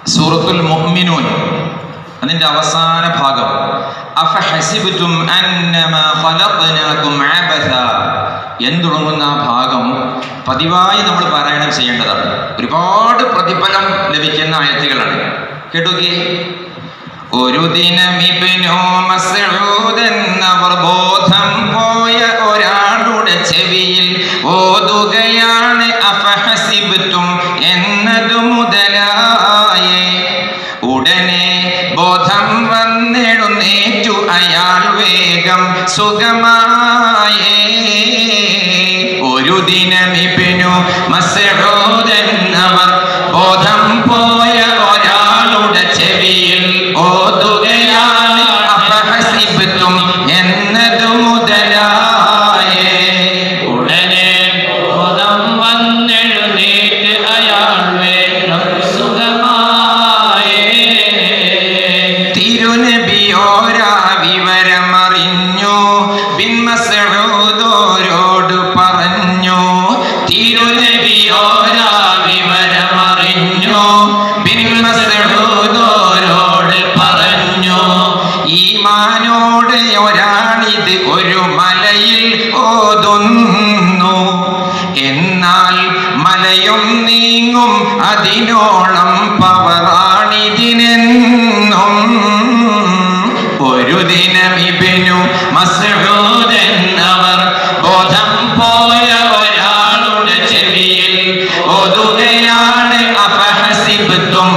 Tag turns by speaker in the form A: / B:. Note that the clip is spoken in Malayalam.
A: സൂറത്തുൽ മുഅ്മിനൂൻ അതിന്റെ അവസാന ഭാഗം അഫഹസിബ്തും അന്നമാ ഖലഖനാകും അബസ എന്ന് തുടങ്ങുന്ന ആ ഭാഗം പതിവായി നമ്മൾ പാരായണം ചെയ്യേണ്ടതാണ്. ഒരുപാട് പ്രതിഫലം ലഭിക്കുന്ന ആയത്തുകളാണ്. കേട്ടോക്കേ. ഒരു ദിനം ഇബ്നു മസ്ഊദ് എന്നവർ ബോധം പോയ ഒരാളുടെ ചെവിയിൽ ഓതുകയാണ് അഫഹസിബ്തും എന്നതു മുതലായേ. ഉടനെ ബോധം വന്നെഴുന്നേറ്റു അയാൾ വേഗം സുഖമായേ. ഒരു ദിനം ഇബ്നു മസ്ഊദ് എന്നവർ ബോധം പോയ ഒരാളുടെ ചെവിയിൽ ഓതുകയാണ് അഫഹസിബ്തും എന്നതു മുതലായേ.
B: ഉടനെ ബോധം വന്നെഴുന്നേറ്റ് അയാൾ വേഗം സുഖമായേ.
A: തിരുനബിയോരാ വിവരമറിഞ്ഞു ബിൻ മസ്ഊദോരോട് പറഞ്ഞു.
B: തിരുനബിയോരാ വിവരമറിഞ്ഞു
A: ബിൻ മസ്ഊദോരോട് പറഞ്ഞു. ഈമാനോടെ ഒരാളിത് ഒരു മലയിൽ ഓതുന്നു. എന്നാൽ മലയും നീങ്ങും അതിനോളം പവറാണിതിനെന്നും. ഒരു ദിനം ഇബ്നു മസ്ഊദ് എന്നവർ ബോധം പോയ ഒരാളുടെ ചെവിയിൽ ഓതുകയാണ് അഫഹസിബ്തും